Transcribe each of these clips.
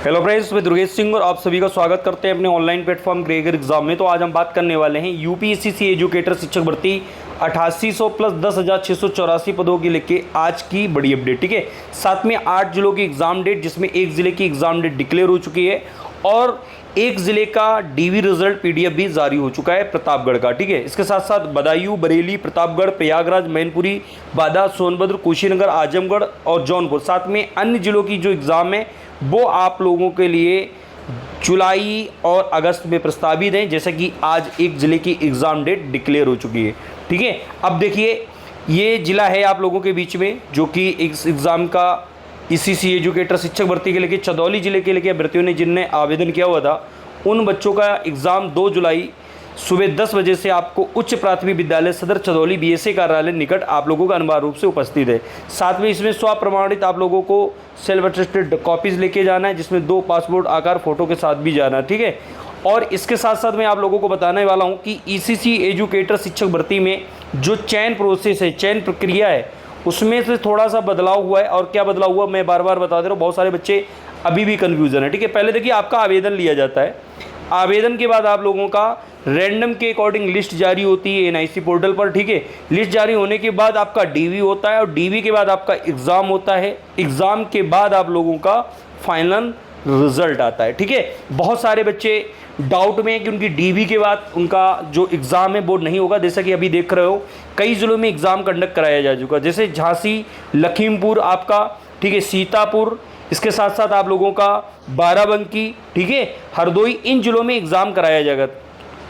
Hello friends, मैं दुर्गेश सिंह और आप सभी का स्वागत करते हैं अपने ऑनलाइन प्लेटफॉर्म क्रेगर एग्जाम में। तो आज हम बात करने वाले हैं यूपीएससी एजुकेटर शिक्षक भर्ती 8800 प्लस 10,684 पदों की लेके आज की बड़ी अपडेट। ठीक है, साथ में 8 जिलों की एग्जाम डेट, जिसमें एक जिले की एग्जाम डेट डिक्लेयर हो चुकी है और एक जिले का डीवी रिजल्ट पीडीएफ भी जारी हो चुका है प्रतापगढ़ का। ठीक है, इसके साथ साथ बदायूं, बरेली, प्रतापगढ़, प्रयागराज, मैनपुरी, बांदा, सोनभद्र, कुशीनगर, आजमगढ़ और जौनपुर, साथ में अन्य जिलों की जो एग्ज़ाम है वो आप लोगों के लिए जुलाई और अगस्त में प्रस्तावित है, जैसे कि आज एक ज़िले की एग्ज़ाम डेट डिक्लेयर हो चुकी है। ठीक है, अब देखिए ये ज़िला है आप लोगों के बीच में जो कि इस एग्ज़ाम का ईसीसी एजुकेटर शिक्षक भर्ती के लेके चंदौली जिले के लेके अभ्यर्थियों ने जिनने आवेदन किया हुआ था, उन बच्चों का एग्ज़ाम 2 जुलाई सुबह 10 बजे से आपको उच्च प्राथमिक विद्यालय सदर चंदौली बीएसए कार्यालय निकट आप लोगों का अनिवार्य रूप से उपस्थित है। साथ में इसमें स्वप्रमाणित आप लोगों को सेल्फ अटेस्टेड कॉपीज़ लेके जाना है, जिसमें 2 पासपोर्ट आकार फ़ोटो के साथ भी जाना है। ठीक है, और इसके साथ साथ मैं आप लोगों को बताने वाला हूँ कि ईसीसी एजुकेटर शिक्षक भर्ती में जो चयन प्रोसेस है, चयन प्रक्रिया है, उसमें से थोड़ा सा बदलाव हुआ है। और क्या बदलाव हुआ मैं बार बार बता दे रहा हूँ, बहुत सारे बच्चे अभी भी कन्फ्यूज़न है। ठीक है, पहले देखिए आपका आवेदन लिया जाता है, आवेदन के बाद आप लोगों का रैंडम के अकॉर्डिंग लिस्ट जारी होती है एनआईसी पोर्टल पर। ठीक है, लिस्ट जारी होने के बाद आपका डीवी होता है और डीवी के बाद आपका एग्ज़ाम होता है, एग्ज़ाम के बाद आप लोगों का फाइनल रिजल्ट आता है। ठीक है, बहुत सारे बच्चे डाउट में है कि उनकी डीवी के बाद उनका जो एग्ज़ाम है वो नहीं होगा। जैसा कि अभी देख रहे हो कई ज़िलों में एग्ज़ाम कंडक्ट कराया जा चुका है, जैसे झांसी, लखीमपुर आपका, ठीक है, सीतापुर, इसके साथ साथ आप लोगों का बाराबंकी, ठीक है, हरदोई, इन जिलों में एग्ज़ाम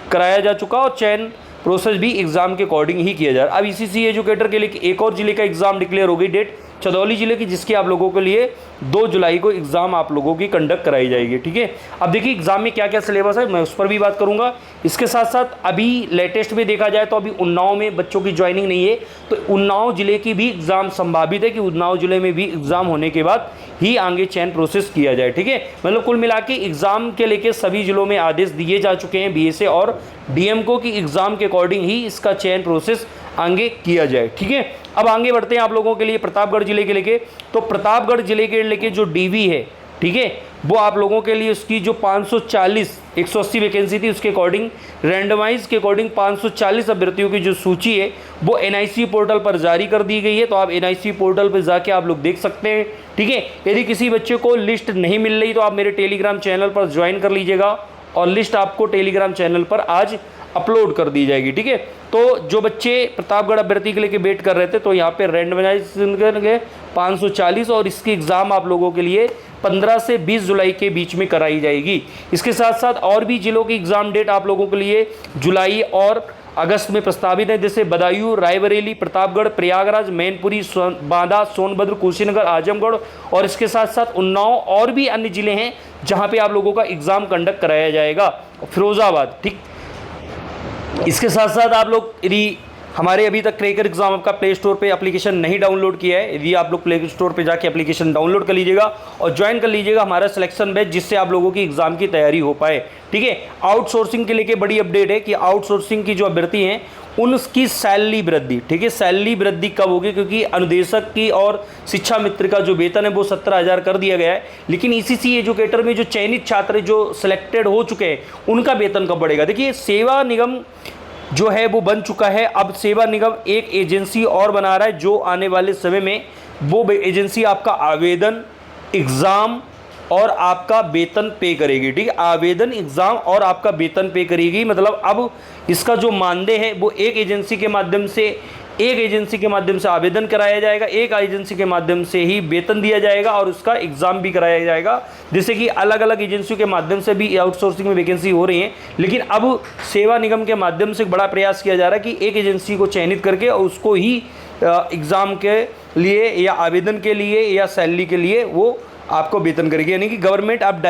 कराया जा चुका और चयन प्रोसेस भी एग्ज़ाम के अकॉर्डिंग ही किया जा रहा है। अब ईसीसी एजुकेटर के लिए एक और जिले का एग्ज़ाम डिक्लेयर हो गई डेट, चंदौली जिले की, जिसकी आप लोगों के लिए 2 जुलाई को एग्ज़ाम आप लोगों की कंडक्ट कराई जाएगी। ठीक है, अब देखिए एग्ज़ाम में क्या क्या सिलेबस है, मैं उस पर भी बात करूंगा। इसके साथ साथ अभी लेटेस्ट में देखा जाए तो अभी उन्नाव में बच्चों की ज्वाइनिंग नहीं है, तो उन्नाव जिले की भी एग्ज़ाम संभावित है कि उन्नाव जिले में भी एग्ज़ाम होने के बाद ही आगे चयन प्रोसेस किया जाए। ठीक है, मतलब कुल मिला के एग्ज़ाम के लेके सभी जिलों में आदेश दिए जा चुके हैं बीएसए और डीएमको की एग्ज़ाम के अकॉर्डिंग ही इसका चयन प्रोसेस आगे किया जाए। ठीक है, अब आगे बढ़ते हैं आप लोगों के लिए प्रतापगढ़ जिले के लेके। तो प्रतापगढ़ जिले के लेके जो डीवी है, ठीक है, वो आप लोगों के लिए उसकी जो 540 180 वैकेंसी थी उसके अकॉर्डिंग रैंडमाइज के अकॉर्डिंग 540 अभ्यर्थियों की जो सूची है वो एनआईसी पोर्टल पर जारी कर दी गई है। तो आप एनआईसी पोर्टल पर जाके आप लोग देख सकते हैं। ठीक है, यदि किसी बच्चे को लिस्ट नहीं मिल रही तो आप मेरे टेलीग्राम चैनल पर ज्वाइन कर लीजिएगा और लिस्ट आपको टेलीग्राम चैनल पर आज अपलोड कर दी जाएगी। ठीक है, तो जो बच्चे प्रतापगढ़ अभ्यर्थी के लिए वेट कर रहे थे तो यहाँ पे रैंडमाइजेशन करके 540 और इसकी एग्ज़ाम आप लोगों के लिए 15 से 20 जुलाई के बीच में कराई जाएगी। इसके साथ साथ और भी जिलों की एग्ज़ाम डेट आप लोगों के लिए जुलाई और अगस्त में प्रस्तावित है, जैसे बदायूं, रायबरेली, प्रतापगढ़, प्रयागराज, मैनपुरी, बांदा, सोनभद्र, कुशीनगर, आजमगढ़ और इसके साथ साथ उन्नाव और भी अन्य जिले हैं जहाँ पे आप लोगों का एग्ज़ाम कंडक्ट कराया जाएगा, फिरोजाबाद। ठीक, इसके साथ साथ आप लोग यदि हमारे अभी तक क्रेकर एग्जाम आपका प्ले स्टोर पे एप्लीकेशन नहीं डाउनलोड किया है, यदि आप लोग प्ले स्टोर पे जाके एप्लीकेशन डाउनलोड कर लीजिएगा और ज्वाइन कर लीजिएगा हमारा सिलेक्शन बैच, जिससे आप लोगों की एग्जाम की तैयारी हो पाए। ठीक है, आउटसोर्सिंग के लेके बड़ी अपडेट है कि आउटसोर्सिंग की जो अभ्यर्थी हैं उनकी सैलरी वृद्धि, ठीक है, सैलरी वृद्धि कब होगी, क्योंकि अनुदेशक की और शिक्षा मित्र का जो वेतन है वो 17,000 कर दिया गया है, लेकिन ईसीसी एजुकेटर में जो चयनित छात्र जो सिलेक्टेड हो चुके हैं उनका वेतन कब बढ़ेगा। देखिए सेवा निगम जो है वो बन चुका है, अब सेवा निगम एक एजेंसी और बना रहा है जो आने वाले समय में वो एजेंसी आपका आवेदन, एग्ज़ाम और आपका वेतन पे करेगी। ठीक है, आवेदन, एग्ज़ाम और आपका वेतन पे करेगी, मतलब अब इसका जो मानदेय है वो एक एजेंसी के माध्यम से आवेदन कराया जाएगा, एक एजेंसी के माध्यम से ही वेतन दिया जाएगा और उसका एग्ज़ाम भी कराया जाएगा। जैसे कि अलग अलग एजेंसियों के माध्यम से भी आउटसोर्सिंग में वैकेंसी हो रही है, लेकिन अब सेवा निगम के माध्यम से बड़ा प्रयास किया जा रहा है कि एक एजेंसी को चयनित करके और उसको ही एग्ज़ाम के लिए या आवेदन के लिए या सैलरी के लिए वो आपको वेतन करेगी, यानी कि गवर्नमेंट अब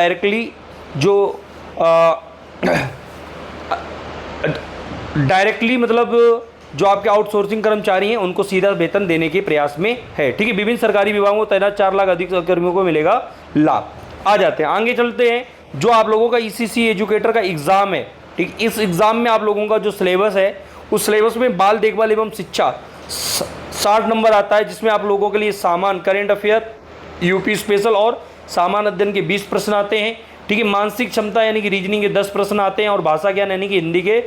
डायरेक्टली मतलब जो आपके आउटसोर्सिंग कर्मचारी हैं उनको सीधा वेतन देने के प्रयास में है। ठीक है, विभिन्न सरकारी विभागों में तैनात 4 लाख अधिक कर्मियों को मिलेगा लाभ। आ जाते हैं आगे चलते हैं, जो आप लोगों का ईसीसी एजुकेटर का एग्ज़ाम है। ठीक, इस एग्ज़ाम में आप लोगों का जो सिलेबस है उस सिलेबस में बाल देखभाल एवं शिक्षा 60 नंबर आता है, जिसमें आप लोगों के लिए सामान्य, करेंट अफेयर, यूपी स्पेशल और सामान्य अध्ययन के 20 प्रश्न आते हैं, ठीक है। मानसिक क्षमता यानी कि रीजनिंग के 10 प्रश्न आते हैं और भाषा ज्ञान यानी कि हिंदी के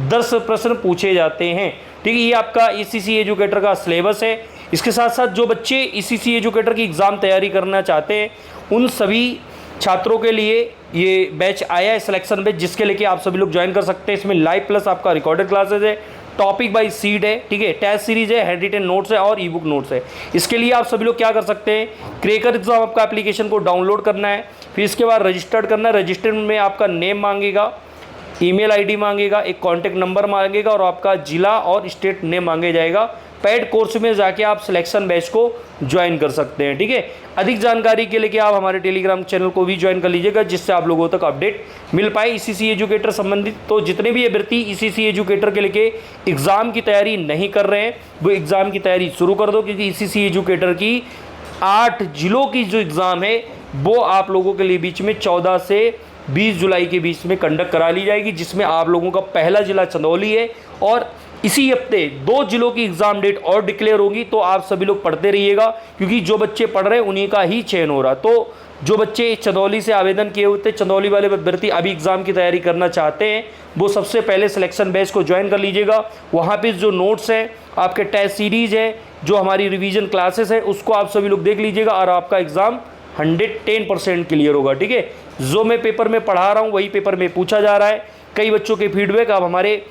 10 प्रश्न पूछे जाते हैं, ठीक है। ये आपका ईसीसी एजुकेटर का सिलेबस है। इसके साथ साथ जो बच्चे ईसीसी एजुकेटर की एग्ज़ाम तैयारी करना चाहते हैं उन सभी छात्रों के लिए ये बैच आया है, सिलेक्शन बैच, जिसके लेके आप सभी लोग ज्वाइन कर सकते हैं। इसमें लाइव प्लस आपका रिकॉर्डेड क्लासेज है, टॉपिक बाय सीड है, ठीक है, टेस्ट सीरीज है, हैंड रिटन नोट्स है और ई बुक नोट्स है। इसके लिए आप सभी लोग क्या कर सकते हैं, क्रैकर एग्जाम आपका एप्लीकेशन को डाउनलोड करना है, फिर इसके बाद रजिस्टर्ड करना है। रजिस्टर्ड में आपका नेम मांगेगा, ईमेल आईडी मांगेगा, एक कॉन्टैक्ट नंबर मांगेगा और आपका जिला और स्टेट नेम मांगे जाएगा। पेड कोर्स में जाके आप सिलेक्शन बैच को ज्वाइन कर सकते हैं, ठीक है। अधिक जानकारी के लिए आप हमारे टेलीग्राम चैनल को भी ज्वाइन कर लीजिएगा, जिससे आप लोगों तक अपडेट मिल पाए ईसीसी एजुकेटर संबंधित। तो जितने भी अभ्यर्थी ईसीसी एजुकेटर के लिए एग्ज़ाम की तैयारी नहीं कर रहे हैं वो एग्ज़ाम की तैयारी शुरू कर दो, क्योंकि ईसीसी एजुकेटर की 8 जिलों की जो एग्ज़ाम है वो आप लोगों के लिए बीच में 14 से 20 जुलाई के बीच में कंडक्ट करा ली जाएगी, जिसमें आप लोगों का पहला जिला चंदौली है और इसी हफ्ते 2 जिलों की एग्जाम डेट और डिक्लेयर होगी। तो आप सभी लोग पढ़ते रहिएगा, क्योंकि जो बच्चे पढ़ रहे हैं उन्हीं का ही चयन हो रहा। तो जो बच्चे चंदौली से आवेदन किए हुए थे, चंदौली वाले अभ्यर्थी अभी एग्जाम की तैयारी करना चाहते हैं, वो सबसे पहले सिलेक्शन बैच को ज्वाइन कर लीजिएगा। वहाँ पे जो नोट्स हैं, आपके टेस्ट सीरीज है, जो हमारी रिवीजन क्लासेस है, उसको आप सभी लोग देख लीजिएगा और आपका एग्ज़ाम 110% क्लियर होगा, ठीक है। जो मैं पेपर में पढ़ा रहा हूँ वही पेपर में पूछा जा रहा है। कई बच्चों के फीडबैक, अब हमारे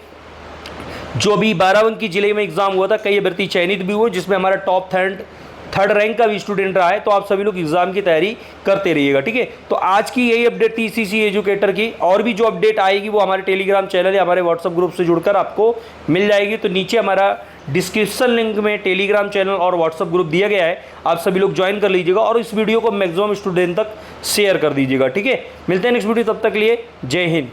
जो भी 12 अंक की जिले में एग्जाम हुआ था, कई अभ्यर्थी चयनित भी हुए, जिसमें हमारा टॉप थर्ड रैंक का भी स्टूडेंट रहा है। तो आप सभी लोग एग्जाम की तैयारी करते रहिएगा, ठीक है। तो आज की यही अपडेट थी ईसीसी एजुकेटर की। और भी जो अपडेट आएगी वो हमारे टेलीग्राम चैनल या हमारे व्हाट्सएप ग्रुप से जुड़कर आपको मिल जाएगी। तो नीचे हमारा डिस्क्रिप्शन लिंक में टेलीग्राम चैनल और व्हाट्सएप ग्रुप दिया गया है, आप सभी लोग ज्वाइन कर लीजिएगा और इस वीडियो को मैक्सिमम स्टूडेंट तक शेयर कर दीजिएगा, ठीक है। मिलते हैं नेक्स्ट वीडियो, तब तक के लिए जय हिंद।